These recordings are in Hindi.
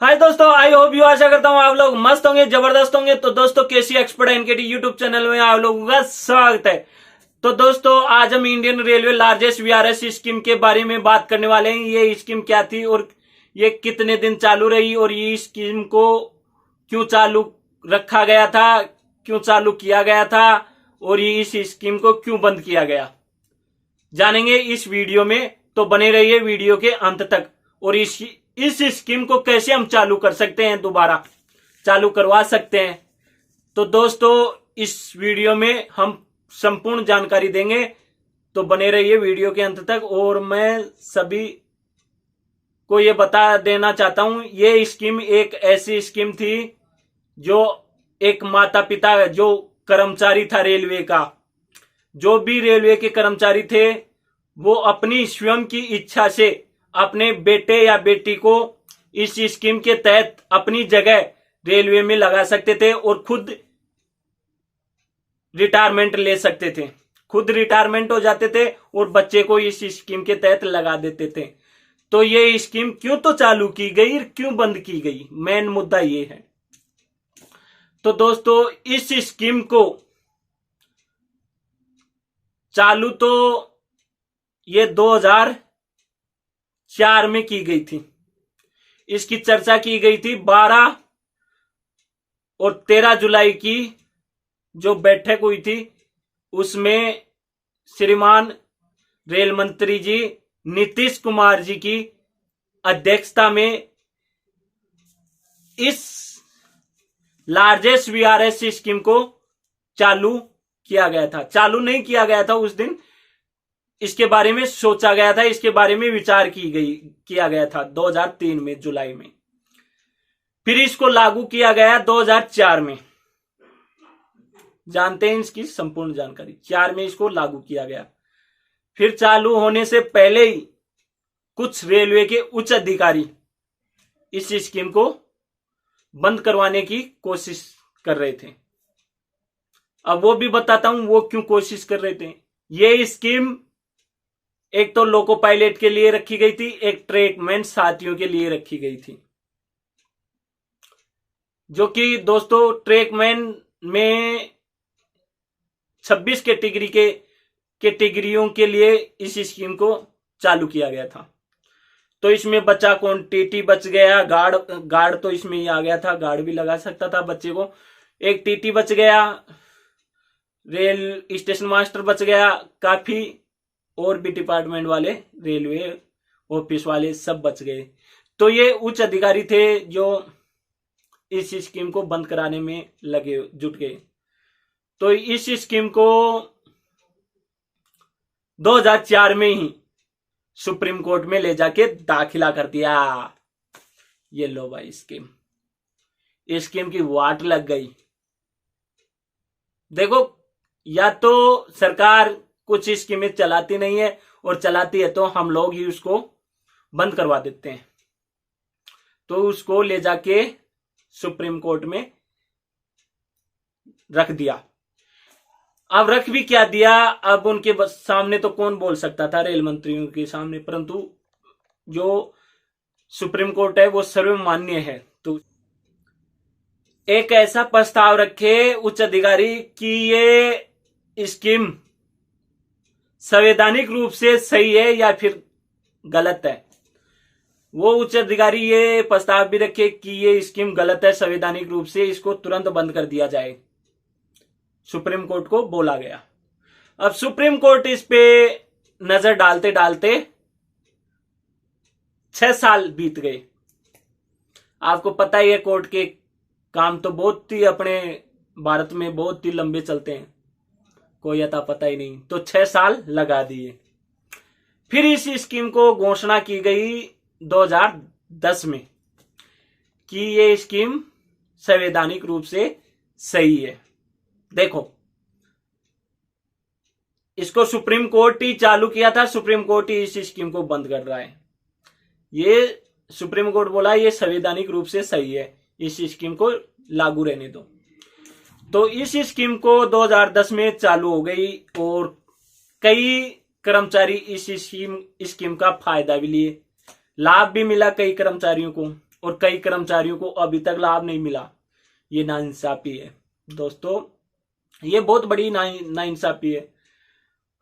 हाय दोस्तों, आई होप यू, आशा करता हूँ आप लोग मस्त होंगे, जबरदस्त होंगे। तो दोस्तों, केसी एक्सपर्ट एनकेटी यूट्यूब चैनल में आप लोगों का स्वागत है। तो दोस्तों, आज हम Indian railway largest VRS scheme के बारे में बात करने वाले हैं। ये स्कीम क्या थी और ये कितने दिन चालू रही और ये स्कीम को क्यों चालू रखा गया था, क्यों चालू किया गया था और ये इस स्कीम को क्यों बंद किया गया, जानेंगे इस वीडियो में। तो बने रहिए वीडियो के अंत तक। और इस स्कीम को कैसे हम चालू कर सकते हैं, दोबारा चालू करवा सकते हैं। तो दोस्तों, इस वीडियो में हम संपूर्ण जानकारी देंगे, तो बने रहिए वीडियो के अंत तक। और मैं सभी को ये बता देना चाहता हूं, ये स्कीम एक ऐसी स्कीम थी जो एक माता पिता, जो कर्मचारी था रेलवे का, जो भी रेलवे के कर्मचारी थे, वो अपनी स्वयं की इच्छा से अपने बेटे या बेटी को इस स्कीम के तहत अपनी जगह रेलवे में लगा सकते थे और खुद रिटायरमेंट ले सकते थे, खुद रिटायरमेंट हो जाते थे और बच्चे को इस स्कीम के तहत लगा देते थे। तो ये स्कीम क्यों तो चालू की गई, क्यों बंद की गई, मेन मुद्दा ये है। तो दोस्तों, इस स्कीम को चालू तो ये 2004 में की गई थी। इसकी चर्चा की गई थी 12 और 13 जुलाई की जो बैठक हुई थी, उसमें श्रीमान रेल मंत्री जी नीतीश कुमार जी की अध्यक्षता में इस लार्जेस्ट वीआरएस स्कीम को चालू किया गया था। चालू नहीं किया गया था उस दिन, इसके बारे में सोचा गया था, इसके बारे में विचार किया गया था 2003 में जुलाई में। फिर इसको लागू किया गया 2004 में। जानते हैं इसकी संपूर्ण जानकारी। 4 में इसको लागू किया गया। फिर चालू होने से पहले ही कुछ रेलवे के उच्च अधिकारी इस स्कीम को बंद करवाने की कोशिश कर रहे थे। अब वो भी बताता हूं वो क्यों कोशिश कर रहे थे। ये स्कीम एक तो लोको पायलट के लिए रखी गई थी, एक ट्रेकमैन साथियों के लिए रखी गई थी। जो कि दोस्तों, ट्रेकमैन में 26 कैटेगरियों के लिए इस स्कीम को चालू किया गया था। तो इसमें बचा कौन? टीटी बच गया, गार्ड तो इसमें ही आ गया था, गार्ड भी लगा सकता था बच्चे को। एक टीटी बच गया, रेल स्टेशन मास्टर बच गया, काफी और भी डिपार्टमेंट वाले, रेलवे ऑफिस वाले सब बच गए। तो ये उच्च अधिकारी थे जो इस स्कीम को बंद कराने में जुट गए। तो इस स्कीम को 2004 में ही सुप्रीम कोर्ट में ले जाके दाखिला कर दिया। ये लो भाई स्कीम की वाट लग गई। देखो, या तो सरकार कुछ स्कीमें चलाती नहीं है और चलाती है तो हम लोग ही उसको बंद करवा देते हैं। तो उसको ले जाके सुप्रीम कोर्ट में रख दिया। अब रख भी क्या दिया, अब उनके सामने तो कौन बोल सकता था, रेल मंत्रियों के सामने। परंतु जो सुप्रीम कोर्ट है वो सर्वमान्य है। तो एक ऐसा प्रस्ताव रखे उच्च अधिकारी कि ये स्कीम संवैधानिक रूप से सही है या फिर गलत है। वो उच्च अधिकारी ये प्रस्ताव भी रखे कि ये स्कीम गलत है संवैधानिक रूप से, इसको तुरंत बंद कर दिया जाए। सुप्रीम कोर्ट को बोला गया। अब सुप्रीम कोर्ट इस पे नजर डालते डालते 6 साल बीत गए। आपको पता ही है, कोर्ट के काम तो बहुत ही अपने भारत में बहुत ही लंबे चलते हैं, कोई अता पता ही नहीं। तो 6 साल लगा दिए। फिर इस स्कीम को घोषणा की गई 2010 में कि ये स्कीम संवैधानिक रूप से सही है। देखो, इसको सुप्रीम कोर्ट ही चालू किया था, सुप्रीम कोर्ट ही इस स्कीम को बंद कर रहा है। ये सुप्रीम कोर्ट बोला ये संवैधानिक रूप से सही है, इस स्कीम को लागू रहने दो। तो इस स्कीम को 2010 में चालू हो गई और कई कर्मचारी इस स्कीम का फायदा भी लिए, लाभ भी मिला कई कर्मचारियों को। और कई कर्मचारियों को अभी तक लाभ नहीं मिला। ये नाइंसाफी है दोस्तों, ये बहुत बड़ी नाइंसाफी है।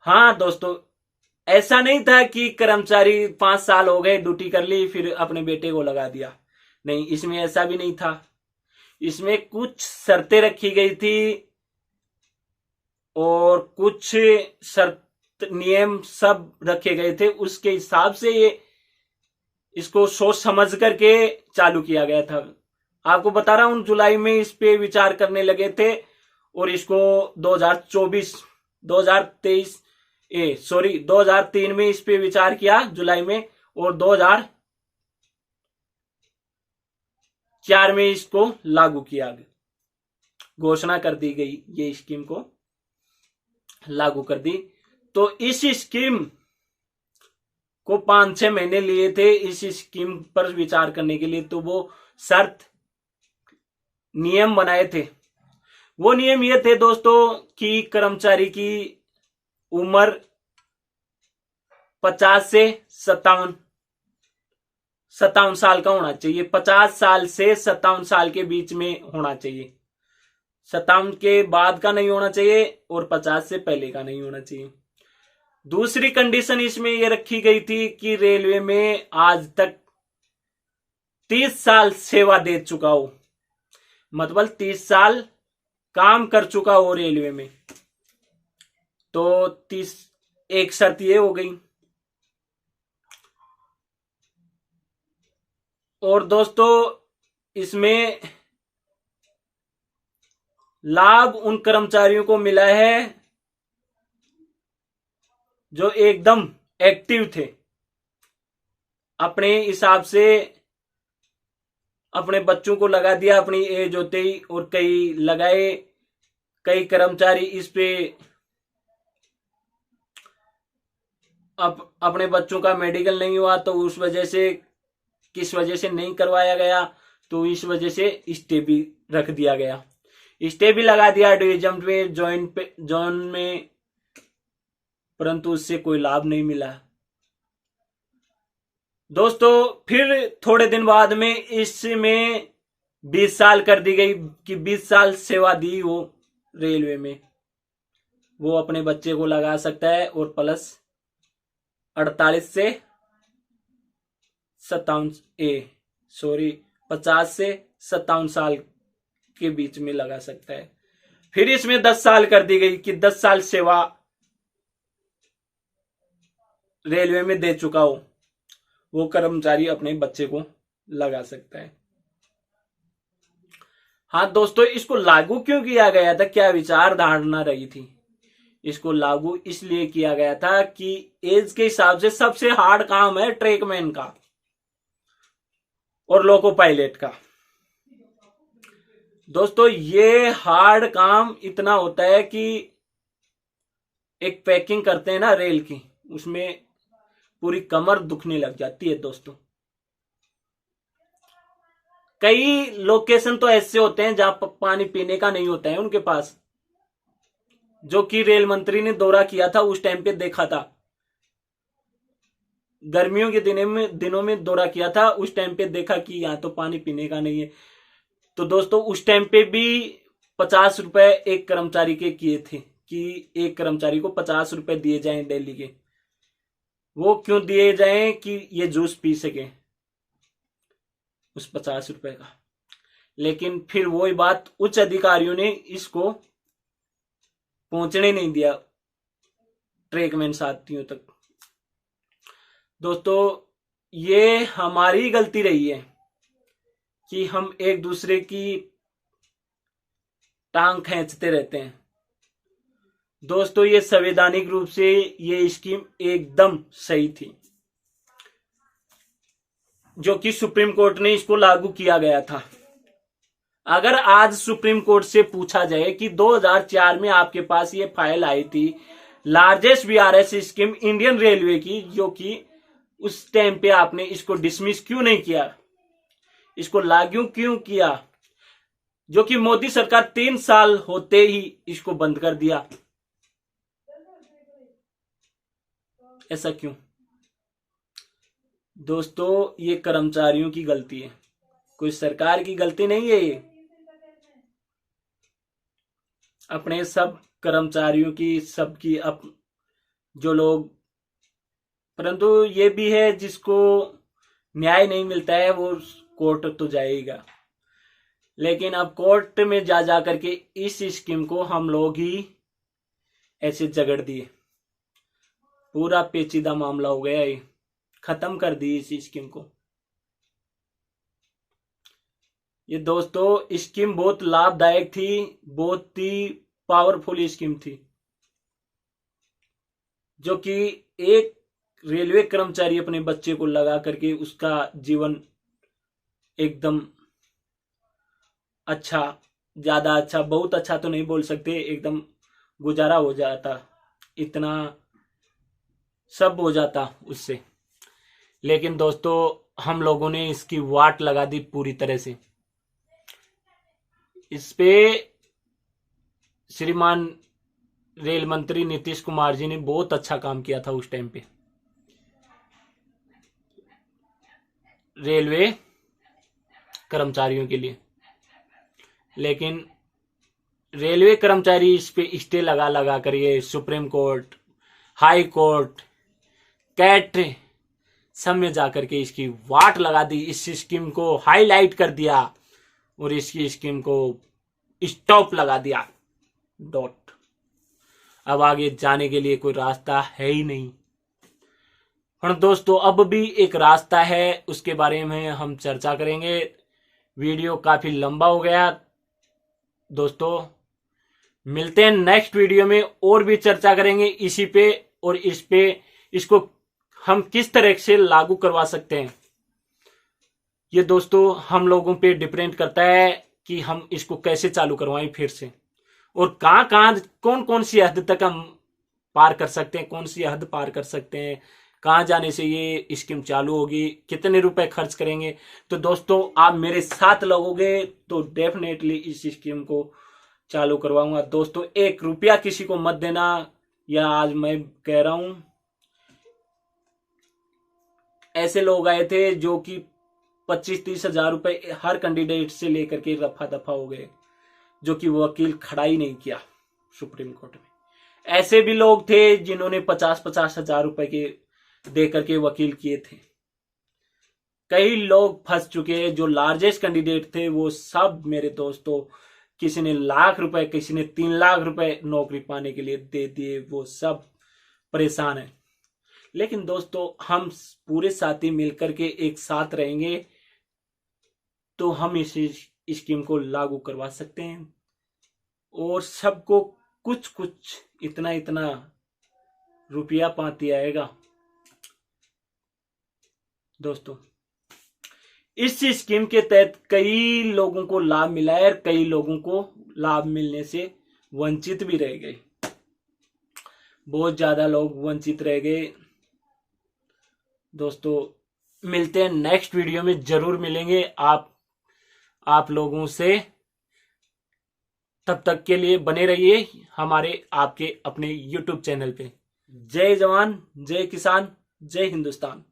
हाँ दोस्तों, ऐसा नहीं था कि कर्मचारी 5 साल हो गए ड्यूटी कर ली फिर अपने बेटे को लगा दिया, नहीं, इसमें ऐसा भी नहीं था। इसमें कुछ शर्तें रखी गई थी और कुछ शर्त नियम सब रखे गए थे, उसके हिसाब से ये इसको सोच समझ करके चालू किया गया था। आपको बता रहा हूं, जुलाई में इस पे विचार करने लगे थे और इसको 2003 में इस पे विचार किया जुलाई में, और 2004 में इसको लागू किया गया, घोषणा कर दी गई, ये स्कीम को लागू कर दी। तो इस स्कीम को 5-6 महीने लिए थे इस स्कीम पर विचार करने के लिए। तो वो शर्त नियम बनाए थे, वो नियम ये थे दोस्तों कि कर्मचारी की उम्र 50 से 57 साल का होना चाहिए। 50 साल से 57 साल के बीच में होना चाहिए, 57 के बाद का नहीं होना चाहिए और 50 से पहले का नहीं होना चाहिए। दूसरी कंडीशन इसमें यह रखी गई थी कि रेलवे में आज तक 30 साल सेवा दे चुका हो, मतलब 30 साल काम कर चुका हो रेलवे में। तो 30 एक शर्त ये हो गई। और दोस्तों इसमें लाभ उन कर्मचारियों को मिला है जो एकदम एक्टिव थे, अपने हिसाब से अपने बच्चों को लगा दिया अपनी एज होते ही, और कई लगाए, कई कर्मचारी इस पे अपने बच्चों का मेडिकल नहीं हुआ तो उस वजह से, किस वजह से नहीं करवाया गया, तो इस वजह से स्टे भी रख दिया गया, स्टे भी लगा दिया डिवीजन पे, जोन में, परंतु उससे कोई लाभ नहीं मिला। दोस्तों फिर थोड़े दिन बाद में इसमें 20 साल कर दी गई कि 20 साल सेवा दी हो रेलवे में, वो अपने बच्चे को लगा सकता है, और प्लस 48 से 50 से 57 साल के बीच में लगा सकता है। फिर इसमें 10 साल कर दी गई कि 10 साल सेवा रेलवे में दे चुका हो वो कर्मचारी अपने बच्चे को लगा सकता है। हाँ दोस्तों, इसको लागू क्यों किया गया था, क्या विचारधारणा रही थी? इसको लागू इसलिए किया गया था कि एज के हिसाब से सबसे हार्ड काम है ट्रेकमैन का और लोको पायलट का। दोस्तों ये हार्ड काम इतना होता है कि एक पैकिंग करते हैं ना रेल की, उसमें पूरी कमर दुखने लग जाती है दोस्तों। कई लोकेशन तो ऐसे होते हैं जहां पानी पीने का नहीं होता है उनके पास, जो कि रेल मंत्री ने दौरा किया था उस टाइम पे देखा था, गर्मियों के दिनों में दौरा किया था, उस टाइम पे देखा कि यहाँ तो पानी पीने का नहीं है। तो दोस्तों उस टाइम पे भी 50 रुपए एक कर्मचारी के किए थे कि एक कर्मचारी को 50 रुपए दिए जाएं डेली के। वो क्यों दिए जाएं? कि ये जूस पी सके उस 50 रुपए का। लेकिन फिर वही बात, उच्च अधिकारियों ने इसको पहुंचने नहीं दिया ट्रेकमैन साथियों तक। दोस्तों ये हमारी गलती रही है कि हम एक दूसरे की टांग खींचते रहते हैं। दोस्तों ये संवैधानिक रूप से ये स्कीम एकदम सही थी, जो कि सुप्रीम कोर्ट ने इसको लागू किया गया था। अगर आज सुप्रीम कोर्ट से पूछा जाए कि 2004 में आपके पास ये फाइल आई थी largest VRS scheme Indian railway की, जो कि उस टाइम पे आपने इसको डिसमिस क्यों नहीं किया, इसको लागू क्यों किया, जो कि मोदी सरकार 3 साल होते ही इसको बंद कर दिया, ऐसा क्यों? दोस्तों ये कर्मचारियों की गलती है, कोई सरकार की गलती नहीं है ये, अपने सब कर्मचारियों की, सबकी जो लोग, परंतु ये भी है जिसको न्याय नहीं मिलता है वो कोर्ट तो जाएगा। लेकिन अब कोर्ट में जा जा करके इस स्कीम को हम लोग ही ऐसे जगड़ दिए, पूरा पेचीदा मामला हो गया, ये खत्म कर दी इस स्कीम को। ये दोस्तों स्कीम बहुत लाभदायक थी, बहुत ही पावरफुल स्कीम थी, जो कि एक रेलवे कर्मचारी अपने बच्चे को लगा करके उसका जीवन एकदम अच्छा, ज्यादा अच्छा, बहुत अच्छा तो नहीं बोल सकते, एकदम गुजारा हो जाता, इतना सब हो जाता उससे। लेकिन दोस्तों हम लोगों ने इसकी वाट लगा दी पूरी तरह से। इस पे श्रीमान रेल मंत्री नीतीश कुमार जी ने बहुत अच्छा काम किया था उस टाइम पे, रेलवे कर्मचारियों के लिए। लेकिन रेलवे कर्मचारी इस पे स्टे लगा लगा कर ये supreme court, high court, CAT सब में जाकर के इसकी वाट लगा दी, इस स्कीम को हाईलाइट कर दिया और इसकी स्कीम को स्टॉप लगा दिया, डॉट। अब आगे जाने के लिए कोई रास्ता है ही नहीं। और दोस्तों अब भी एक रास्ता है, उसके बारे में हम चर्चा करेंगे। वीडियो काफी लंबा हो गया दोस्तों, मिलते हैं नेक्स्ट वीडियो में, और भी चर्चा करेंगे इसी पे, और इस पे इसको हम किस तरह से लागू करवा सकते हैं। ये दोस्तों हम लोगों पे डिपेंड करता है कि हम इसको कैसे चालू करवाएं फिर से, और कहां कहां कौन कौन सी हद तक हम पार कर सकते हैं, कौन सी हद पार कर सकते हैं, कहां जाने से ये स्कीम चालू होगी, कितने रुपए खर्च करेंगे। तो दोस्तों आप मेरे साथ लगोगे तो डेफिनेटली इस स्कीम को चालू करवाऊंगा। दोस्तों 1 रुपया किसी को मत देना, या आज मैं कह रहा हूं, ऐसे लोग आए थे जो कि 25-30 हजार रुपए हर कैंडिडेट से लेकर के रफा दफा हो गए, जो कि वकील खड़ा ही नहीं किया सुप्रीम कोर्ट में। ऐसे भी लोग थे जिन्होंने 50-50 हजार रुपए के दे करके वकील किए थे। कई लोग फंस चुके हैं, जो लार्जेस्ट कैंडिडेट थे वो सब मेरे दोस्तों, किसी ने लाख रुपए, किसी ने 3 लाख रुपए नौकरी पाने के लिए दे दिए, वो सब परेशान है। लेकिन दोस्तों हम पूरे साथी मिलकर के एक साथ रहेंगे तो हम इस स्कीम को लागू करवा सकते हैं, और सबको कुछ कुछ इतना इतना रुपया पाती आएगा। दोस्तों इस स्कीम के तहत कई लोगों को लाभ मिला है, और कई लोगों को लाभ मिलने से वंचित भी रह गए, बहुत ज्यादा लोग वंचित रह गए। दोस्तों मिलते हैं नेक्स्ट वीडियो में, जरूर मिलेंगे आप लोगों से। तब तक के लिए बने रहिए हमारे आपके अपने YouTube चैनल पे। जय जवान, जय किसान, जय हिंदुस्तान।